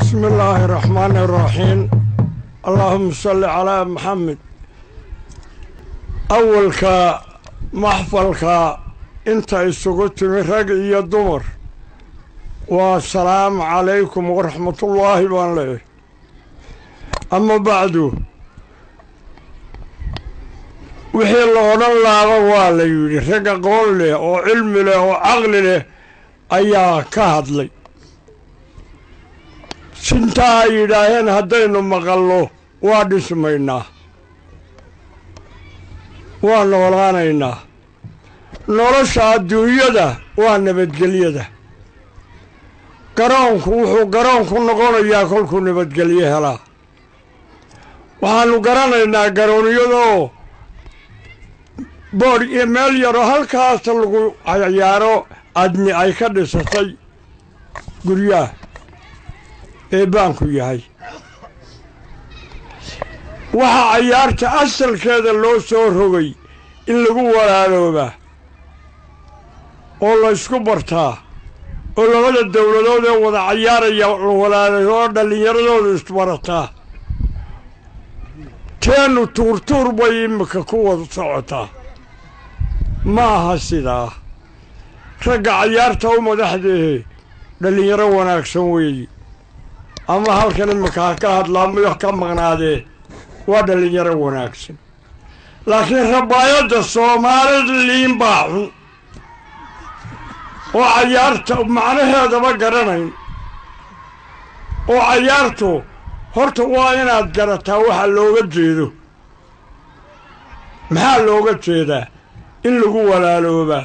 بسم الله الرحمن الرحيم اللهم صل على محمد أولك محفلك انت السقوط من رجل يا الدمر والسلام عليكم ورحمة الله وبركاته. أما بعد وحي الله الله والي رجع قول له وعلم له وعقل له أيا كهد لي سنتا يداهن هدينو مقالو وادي سمينا ونولانينا نورشا الدنيا دا ونبتقلية دا قرانكو وحو قرانكو نقونا ياكلكو نبتقلية هلا وحانو قرانينا قرانيو دو بور إيميل يرو هالكاس تلقو عيارو أدني أي كدستي قرياه إيبانكو ياهي waxa ciyaarta asalkeeda loo soo rogay in lagu walaalooba oo la isku bartaa oo labada dawladood ee wada ciyaaraya walaaloodo dhalinyaradooda isku barataa teenu tuurtuur bay imika ku wada socotaa ma aha sidaa ragga ciyaarta u madaxdeehe dhalinyaro wanaagsan weeyi ama halkan imika ka hadlaamayo ka maqnaadee waa dhalinyaro wanaagsan laakiin rabaayadda Soomaalida liin baa xun oo ciyaarta macnaheedaba garanayn oo ciyaartu horta waa inaad garataa waxa looga jeedo maxaa looga jeedaa in lagu walaalooba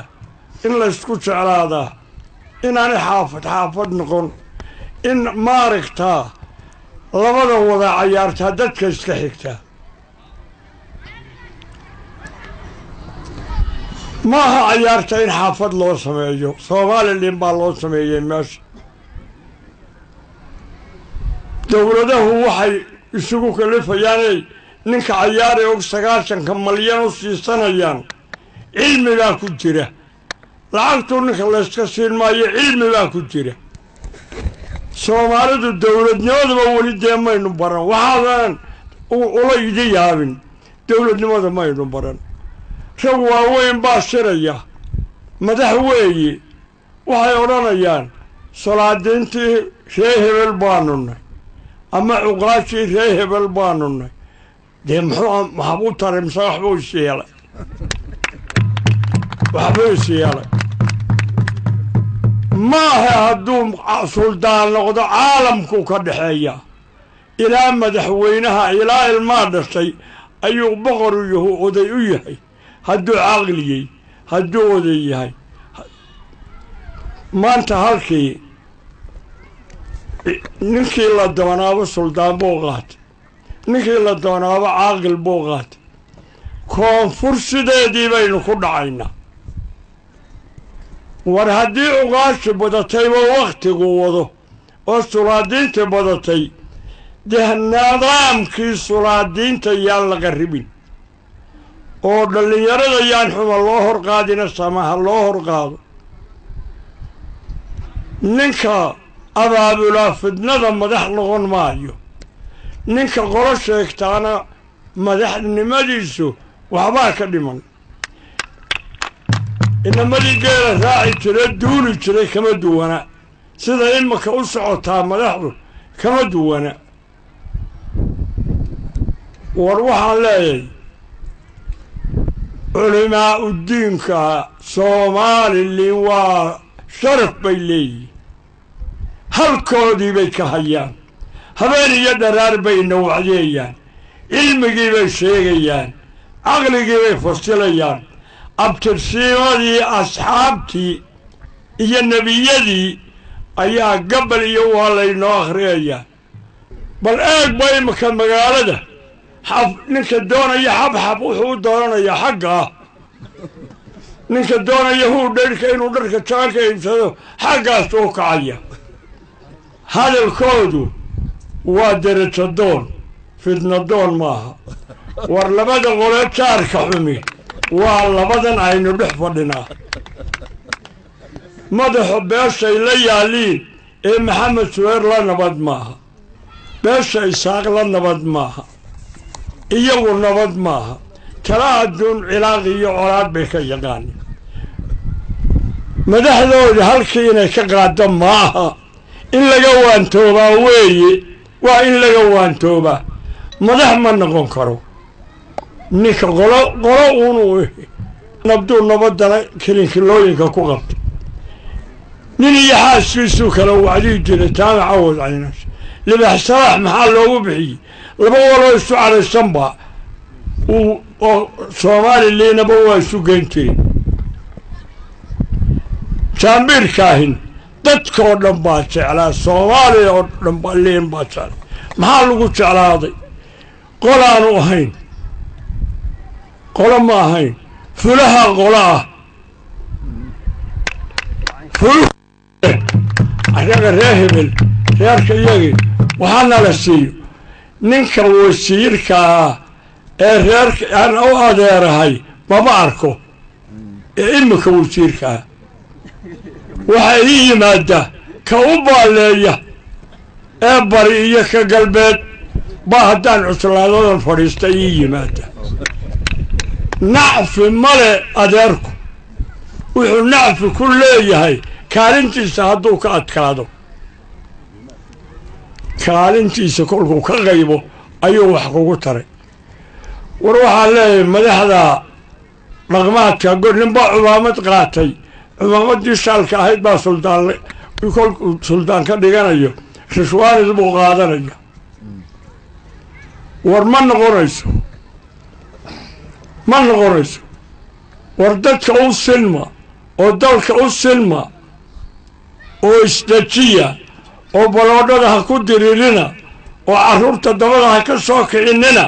in la isku jeclaadaa inaanay xaafad noqon in maaragtaa labada wada ciyaarta dadka iska xigta maaha ciyaarta in xaafad loo sameeyo Soomaaliland baa loo sameeyay meesha dawladahu waxay isugu kalifayaan ninka ciyaaraya og 90 malyan u siisanayaan cilmiga ku jira lacagtu ninka la iska siin maayo cilmiga ku jira Soomaalidu dawladnimada wali deemaynu baran waxaan ula idin yaabin dawladnimada maynu baran rag waaweyn baa shiraya madax weeye waxay odhanayaan salaadiintii reer hebel baanunay ama cuqaashii reer hebel baanunay dee maxaa u tarimsa waxba u sheelay ما هدوم سلطان نقض عالمكو كدحيا إلى مدحوينها إلى المادرسي أيو بغر يهو أديويهي هدو عقلي هدو أديويهي ما انت هالكي نكي الله دوانابا سلطان بوغات نكي الله دوانابا عاقل بوغات كون فرصة دي بينو كل عينا war haddii ugaasha badatayba wakhtigu wado oo sulaadiinta badatay dee nidaamkii sulaadiinta yaan laga ribin oo dhalinyarada yaan xuma loo horqaadina samaha loo horqaado ninka abaabulaa fidnada madax noqon maayo ninka qolo sheegtaana madaxnimadiisu waxbaa ka dhiman إنما الرجال راعي ترى دوني ترى كما دونا سيدا إما كأسعطها ملاحظه كما دونا وروح علي علماء الدين كصومال اللي هو شرف بيلي هل كودي بيك هيان هبين يدرار بين نوعيان علمي بي شيغيان عقلي بي فصليان abtirsiimadii asxaabtii iyo nebiyadii ayaa gabal iyo waa laynoo akhriyayaa bal eeg ba imika magaalada ninka doonaya xabxab wuxuu u doonanayaa xaggaa ninka doonaya dharka inuu dharka jaanka iibsado xaggaas u kacaya hadalkoodu waa derajo doon fidna doon maaha war labada qole jaarka xumi waa labadan aynu dhex fadhinaa madaxu beeshay la yaaliin محمد سوير لا نبض معها beesha isaaq la nabad maaha iyagu nabad maaha kala adduun cilaaq iyo colaad bay ka yaqaaneen madaxdooda halkii inay ka qaado maaha in laga waantoobaa weeye waa in laga waantoobaa madax ma noqon karo ninka qolo uunu nabduu nabadana kilinkilooyinka ku qabto nin iyo xaaskiisuu kala wacdii jiray jaamac cawad caynash libax salaax maxaa loogu bixiyey laba waloo isu cadhaysanba oo soomaaliliinaba waa isu geyn jirin jaambiirkaahin dadkoo dhan baa jeclaa soomaaliya oo dhan baa liin baa jeclaa maxaa lagu jeclaaday qolaanu ahayn qolo ma ahayn fulaha qolo ah ayaga reer hebel reerka iyagii waxaana la siiyo ninka wasiirka ah ee reerka aan u adeerahay maba arko ee imika wasiirka ah waxaa ii yimaada ka u baaleeya ee bari iyo ka galbeed baa haddaan cuslaadadan fadhiista ii yimaada nacfi male adeerku wuxuu nacfi ku leeyahay kaalintiisa hadduu ka adkaado kaalintiisa kolkuu ka qaybo ayuu wax kugu taray war waxaa leeyahay madaxda dhaqmaadka ninbaa cumaamad qaatay cumaamadii shaalka ahayd baa kolkuu suldaan ka dhiganayo rishwaanis buu qaadanaya war ma noqonayso war dadka u silma oo dalka u silma oo isdejiya oo baloodhada ha ku diririna oo carruurta dabada ha ka soo kicinina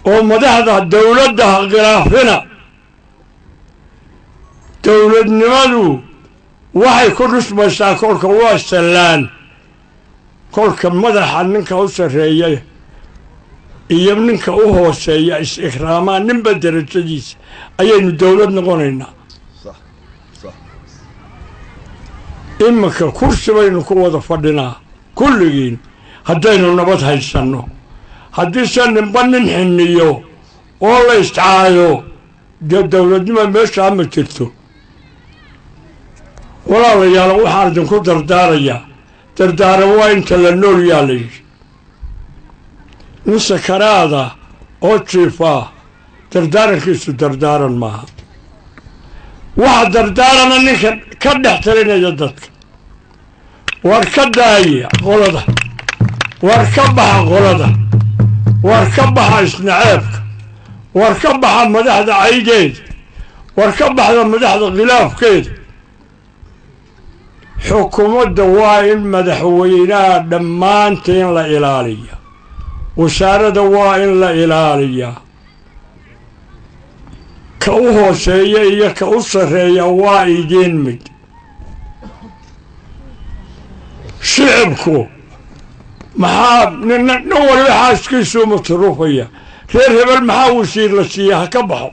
oo madaxda dawladda ha khilaafina dawladnimadu waxay ku dhusmaysaa kolka waa sallaan kolka madaxa ninka u sarreeya iyo ninka u hooseeya is-ikraamaa ninba darajadiisa ayaynu dawlad noqonaynaa iminka kursi baynu ku wada fadhinaa kulligiin haddaynu nabad haysanno haddiise ninba nin xiniyo oo la iscaayo dee dawladnima meeshaa ma jirto walaalayaal waxaan idinku dardaarayaa dardaaran waa inta la nool yaa la yidhi nin sakaraada oo jiifaa dardaarankiisu dardaaran maaha waxa dardaarana ninka ka dhex talinaya dadka war ka daaya qolada war ka baxa qolada war ka baxa isnaceebka war ka baxa madaxda caygeeda war ka baxda madaxda khilaafkeeda xukuumadda waa in madaxweynaha dhammaantiin la ilaaliya wasaaradda waa in la ilaaliyaa ka u hooseeya iyo ka u sarreeya waa idiin mid shicibku maxaa nin waliba xaaskiisuu masruufaya reer hebel maxaa wasiir la siiya ha ka baxo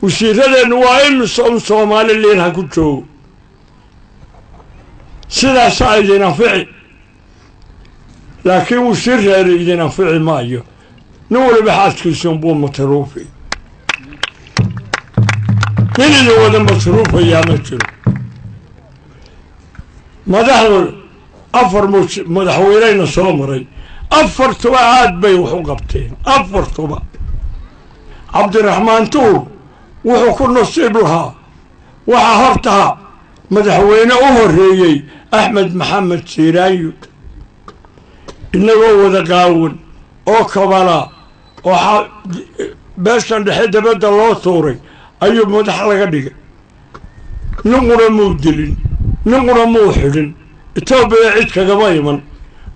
wasiiradeennu waa imise un soomaaliliin ha ku joogo sidaasaa idin anfici laakiin wasiir reeri idin anfici maayo nin waliba xaaskiisuunbuu masruufi nin idin wada masruufayaa ma jiro madaxdu afar madaxweyneyna soo maray afartuba aad bay wax u qabteen afartuba cabdiraxmaan tuur wuxuu ku nasiib lahaa waxaa hortaa madaxweyne u horreeyey axmed maxamed siiraanyo inagoo wada qaawan oo kabala oo beeshan dhexe dabadda loo tuuray ayuu madax laga dhigay ninquna muu dilin ninquna muu xidhin etoobiya cid kagama iman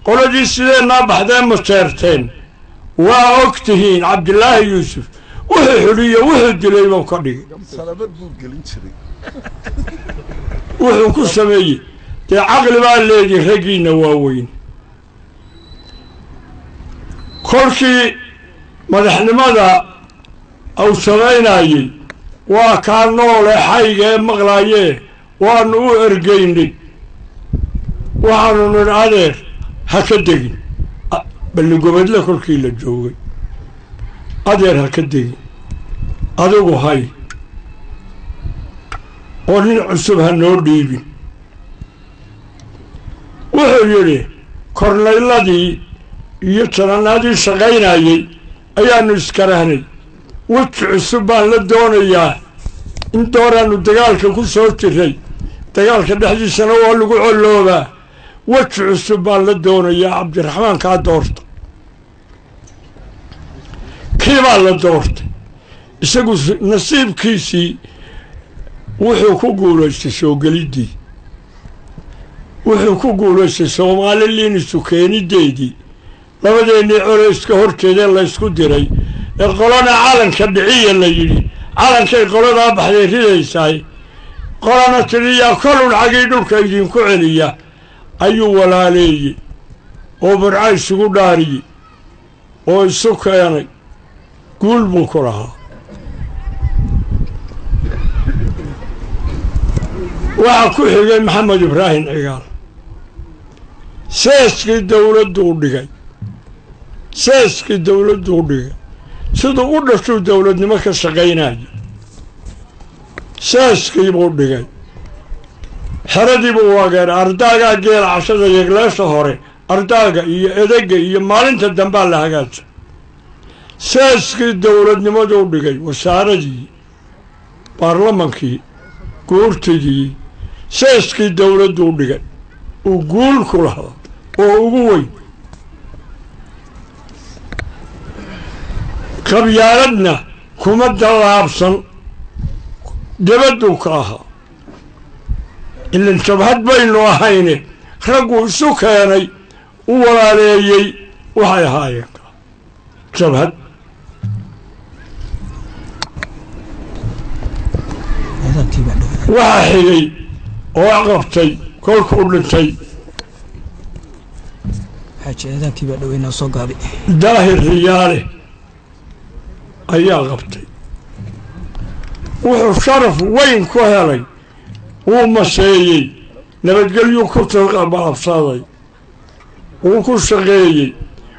qoladii sideennaa baxdeen ma jeerteen waa og tihiin cabdilaahi yuusuf wuxuu xidhiyo wuxuu dilay buu ka dhigay wuxuu ku sameeyey dee caqli baa leedihi raggiinna waaweyn kolkii madaxnimada uu samaynayey waa kaa noole xayga ee maqlaayee waanu u ergaynay waxaanu nidhi adeer هكدقين بل قبل لك الكيل الجوي أدير هكدقين أدوغو هاي ونين عصبها النور ديبين وحيري كورنا الذي يترنا دي شغينا أيان نسكرهني وتعصبها للدون إياه انتورانو دقالك كل صوتي في دقالك دحجي سنة واللقو علوبة وتعصبها للدون إياه عبد الرحمن كادورت كيف لدورت isagu nasiibkiisii wuxuu ku guulaystay soo gelidii wuxuu ku guulaystay Soomaaliland isu keenideedii labadeennii culeyska horteeda la isku diray ee qolana calanka dhiciya la yiri calankay qolada baxday ridaysay qolana tiriya kolun xagii dhulka idin ku celiya ayuu walaaleeyay oo barcay isugu dhaariyay oo isu keenay guul buu ku lahaa وأكو حجي محمد إبراهيم عقال سيسكي الدولة دولة سيسكي الدولة دولة سيدو قلنا شو الدولة نمك السقيناج سيسكي بودي حردي بواقر أرداقا جيل عشرة يقلاش هوري أرداقا إيدقا مالين تدنبال لهاقات سيسكي الدولة نمك دولة وساردي بارلمانكي كورتي سيسكي الدولة دولة وقول كلها وقوي قبيالتنا كما الدوابصن دبدو كاها اللي انتبهت بين وهيني خرقوا سكاني ولا ليي وهاي هاي انتبهت واحد وعقبتي كل كلتي حاجة هذا كيف دوينا صقابي داهر ريالي أي عقبتي وشرف وين كهلي ومسيي نبتقل يكتر قبع صادي وكل شغيي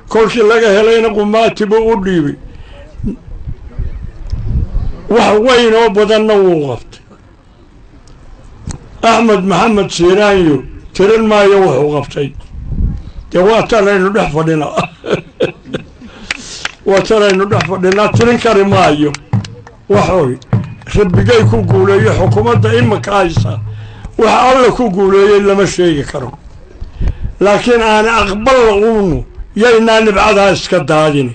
كل شيء لقى هلين قماتي بقولي وين وبدنا وقفت أحمد محمد سيرانيو ترن ما يوح وقفتي تواتر إنه نحفظنا وترى إنه نحفظنا ترن كريمايو وحوي ربي كوكولي حكومة دائما كايسة وحاول كوكولي إلا ما شيء كرم لكن أنا أقبل غونو يينا نبعدها اسكت هاديني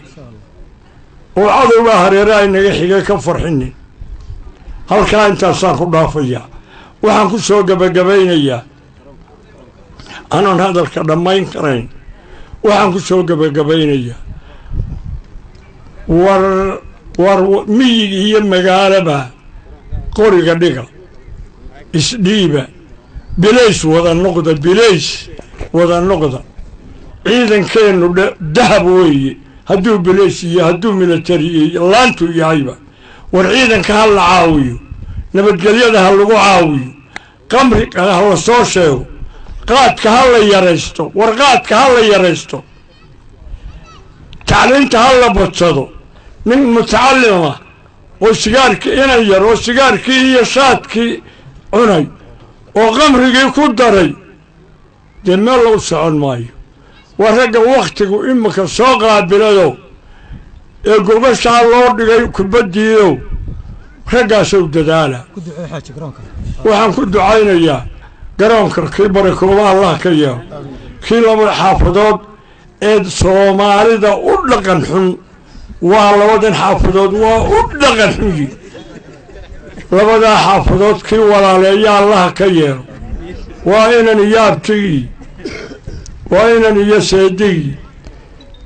وعضو بهريرا إنه يحيي كفر حني هل كان أنت صار خلافية waxaan ku soo gabagabaynayaa anoon hadalka dhammayn karayn waxaan ku soo gabagabaynayaa war miyiga iyo magaalaba qoriga dhiga isdhiiba bilays wada noqda ciidankeenu dahab weeye hadduu bilays iyo hadduu military laantu yahayba war ciidanka ha la caawiyo nabadgelyada ha lagu caawiyo qamriga ha la soo sheego qaadka ha la yaraysto warqaadka ha la yaraysto tacliinta ha la badsado nin mutacallima oo sigaarkii inan yar oo sigaarkii iyo shaadkii cunay oo qamrigii ku daray dee meel lagu socon maayo waa ragga wakhtigu imika soo qaabilayo ee gobashaa loo dhigay kubaddiiyo raggaasoo dadaala waxaan ku ducaynayaa garoonka kii barakooba allah ka yeelo kii laba xaafadood ee soomaalida u dhaqan xun waa labadan xaafadood waa u dhaqan xun yihin labadaa xaafadood kii walaaleeya allah ka yeelo waa inan iyo abtigii waa inan iyo seedigii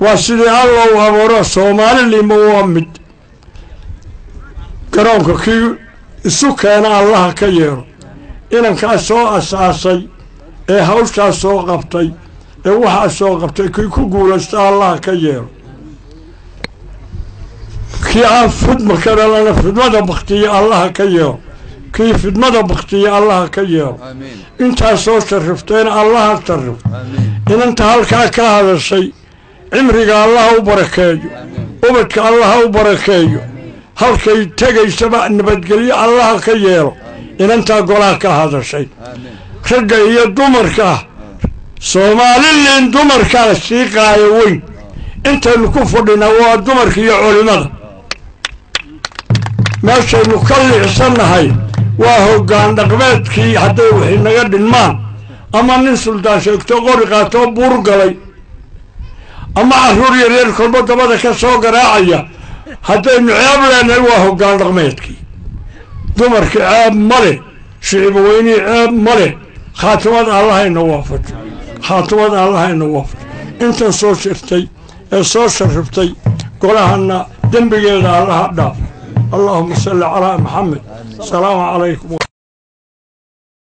waa sidii alla u abuuro soomaalilima waa mid garoonka kii isu keena allaha ka yeelo inankaas soo asaasay ee hawshaas soo qabtay ee waxaa soo qabtay kii ku guulaysta allaha ka yeelo kii aan fidma ka dhalana fidmada baktiya allaha ka yeelo kii fidmada baktiya allaha ka yeelo intaas soo shariftayna allaha sharif إن أنت هالك هذا الشيء عمرك الله وبركاته وبدك الله وبركاته هالك يتجي سبع نبتقلي الله كييرو إن أنت قولك هذا الشيء خرج هي دمرك سومالي اللي دمرك السيقا يوين أنت الكفر لنا دمرك يا علماء ماشي نكلي عسنا هاي وهو قاعد نقبتك حتى وحين نقد المان أما ننسل داشك تغرق تبور قلي أما عهور يريد كل بطة بدا كسوق راعية حتى إنه عيب لأنه وهو قاعد نقبتك دمرك عيب ملي شعب ويني عيب ملي خاتمات الله ينوافت خاتمات الله ينوافت انت صوت شرتي صوت شرفتي قولها أن دنبقى الله داف اللهم صل على محمد السلام عليكم.